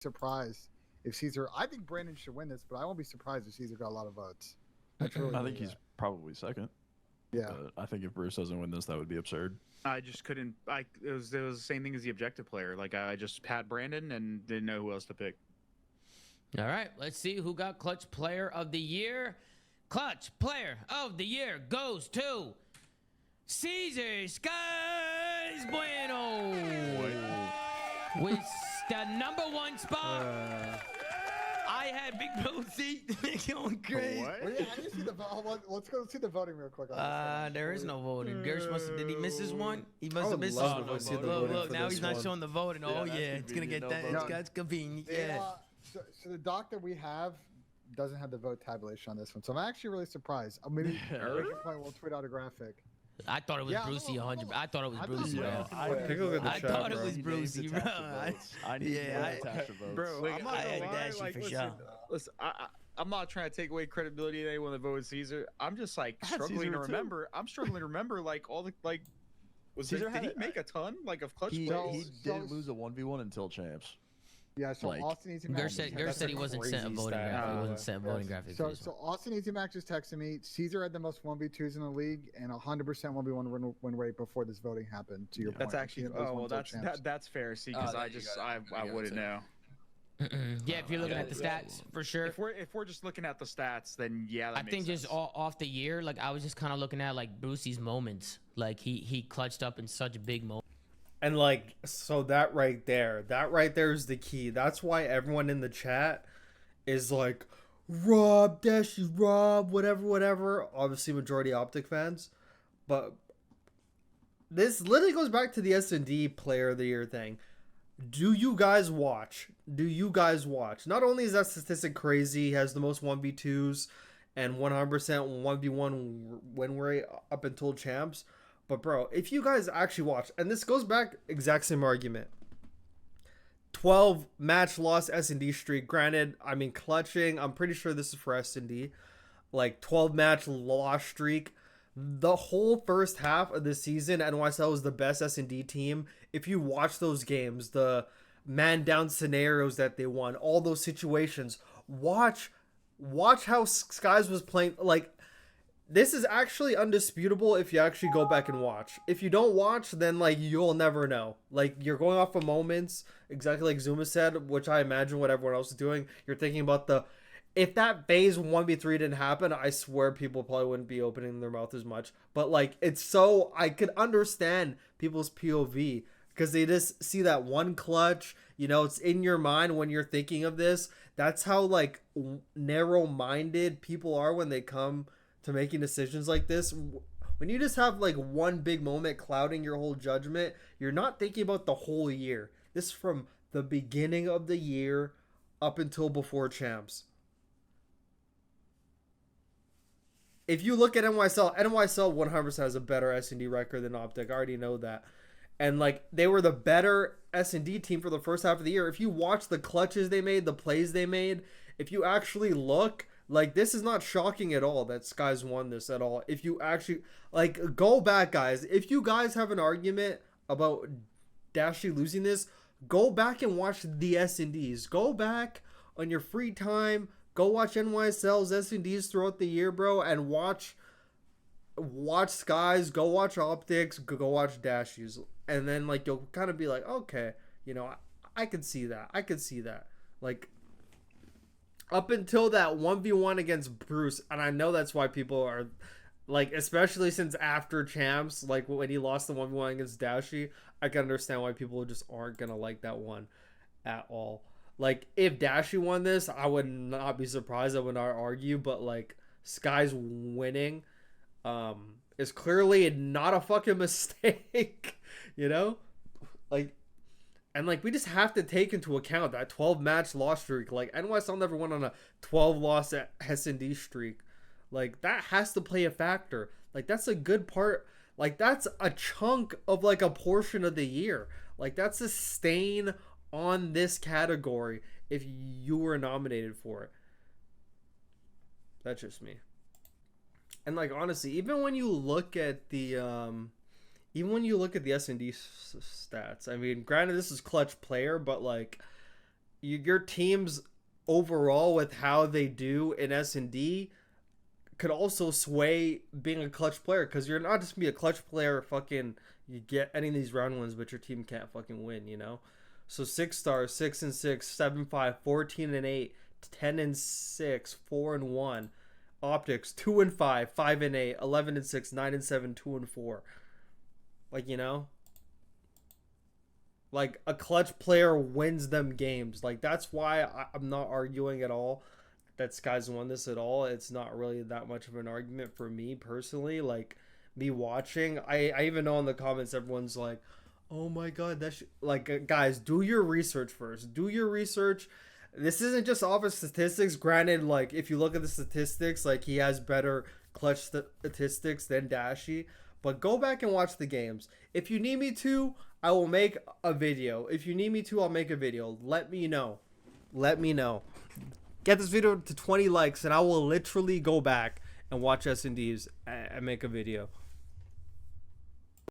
surprised if Caesar. I think Brandon should win this, but I won't be surprised if Caesar got a lot of votes. I truly I think believe he's that. probably second. Yeah. But I think if Bruce doesn't win this, that would be absurd. I just couldn't. It was the same thing as the objective player. Like I just had Brandon and didn't know who else to pick. All right, let's see who got Clutch Player of the Year. Clutch Player of the Year goes to Caesar Skies Bueno with the number one spot. I had Big Boozy going crazy. What? Well, yeah, I didn't see the vote. Let's go see the voting real quick. There is no voting. Gersh did he miss his one? He must I have would missed love his to one. see the voting Look, for now this he's not one. showing the voting. Oh that's yeah, it's gonna get that. convenient. No That's convenient. Yeah. So the doc that we have doesn't have the vote tabulation on this one, so I'm actually really surprised. Maybe Eric will tweet out a graphic. I thought it was Yeah, Brucey I'm 100. I thought it was I thought Brucey, it bro. was I Brucey. Take a look at the I chat, thought it bro. was Brucey, bro. I need Yeah, to attach the votes. Bro, Look, I'm not I gonna had lie. Dashy Like, for listen, sure. listen, I'm not trying to take away credibility to anyone that voted Caesar. I'm just like I had struggling Caesar to too. remember. I'm struggling to remember like all the like. Caesar Did had he it- make a ton like of clutch He plays? didn't lose a 1v1 until champs. Yeah, so Like, Austin Easy Gersh Max. said, That's he a wasn't sent a crazy voting stat. graphic. He wasn't Yes. sent a voting graphic. for So, this so one. Austin Easy Max just texted me. Caesar had the most 1v2s in the league and 100% 1v1 win rate before this voting happened. To your point, That's He actually didn't lose one till champs. that's fair. See, because there I you just go. I There you go, wouldn't too. know. Yeah, if you're looking Yeah, at the yeah. stats, for sure. If we're just looking at the stats, then yeah, that I makes think sense. just off the year, like I was just kind of looking at like Brucey's moments. Like he clutched up in such big moments. And like, so that right there is the key. That's why everyone in the chat is like, Rob, Dashy, Rob, whatever. Obviously, majority Optic fans, but this literally goes back to the S&D Player of the Year thing. Do you guys watch? Not only is that statistic crazy, he has the most 1v2s and 100% 1v1 win rate up until champs. But bro, if you guys actually watch, and this goes back exact same argument. 12 match loss S&D streak. Granted, I mean clutching. I'm pretty sure this is for S&D. Like 12 match loss streak. The whole first half of the season, NYSL was the best S&D team. If you watch those games, the man down scenarios that they won, all those situations, watch how Skies was playing. Like, this is actually undisputable if you actually go back and watch. If you don't watch, then like you'll never know. Like, you're going off of moments, exactly like Zuma said, which I imagine what everyone else is doing. You're thinking about if that phase 1v3 didn't happen, I swear people probably wouldn't be opening their mouth as much. But like, it's so, I could understand people's POV because they just see that one clutch, it's in your mind when you're thinking of this. That's how like narrow-minded people are when they come to making decisions like this. When you just have like one big moment clouding your whole judgment, you're not thinking about the whole year. This is from the beginning of the year up until before champs. If you look at NYSL 100% has a better S&D record than Optic. I already know that. And like, they were the better S&D team for the first half of the year. If you watch the clutches they made, the plays they made, if you actually look, like, this is not shocking at all that Skies won this at all. If you actually, like, go back, guys. If you guys have an argument about Dashy losing this, go back and watch the S&Ds. Go back on your free time. Go watch NYSL's S&Ds throughout the year, bro, and watch Skies, go watch Optics, go watch Dashies. And then, like, you'll kind of be like, okay, I could see that. Like, up until that 1v1 against Bruce, and I know that's why people are, like, especially since after champs, like, when he lost the 1v1 against Dashy, I can understand why people just aren't going to like that one at all. Like, if Dashy won this, I would not be surprised. I would not argue. But, like, Sky's winning is clearly not a fucking mistake, Like, and, like, we just have to take into account that 12-match loss streak. Like, NYSL never went on a 12-loss S&D streak. Like, that has to play a factor. Like, that's a good part. Like, that's a chunk of, like, a portion of the year. Like, that's a stain on this category if you were nominated for it. That's just me. And like, honestly, even when you look at the S&D stats, I mean, granted this is clutch player, but like, your teams overall with how they do in S&D could also sway being a clutch player, because you're not just gonna be a clutch player fucking you get any of these round wins but your team can't fucking win, you know. So 6 stars, 6-6, 7-5, 14-8, 10-6, 4-1. Optics 2-5, 5-8, 11-6, 9-7, 2-4. Like, you know, like a clutch player wins them games. Like, that's why I'm not arguing at all that Sky's won this at all. It's not really that much of an argument for me personally. Like, me watching, I even know in the comments everyone's like, oh my god, that's like, guys, do your research first. Do your research. This isn't just off of statistics. Granted, like, if you look at the statistics, like, he has better clutch statistics than Dashy. But go back and watch the games. If you need me to, I will make a video. If you need me to, I'll make a video. Let me know. Let me know. Get this video to 20 likes, and I will literally go back and watch S&Ds and make a video.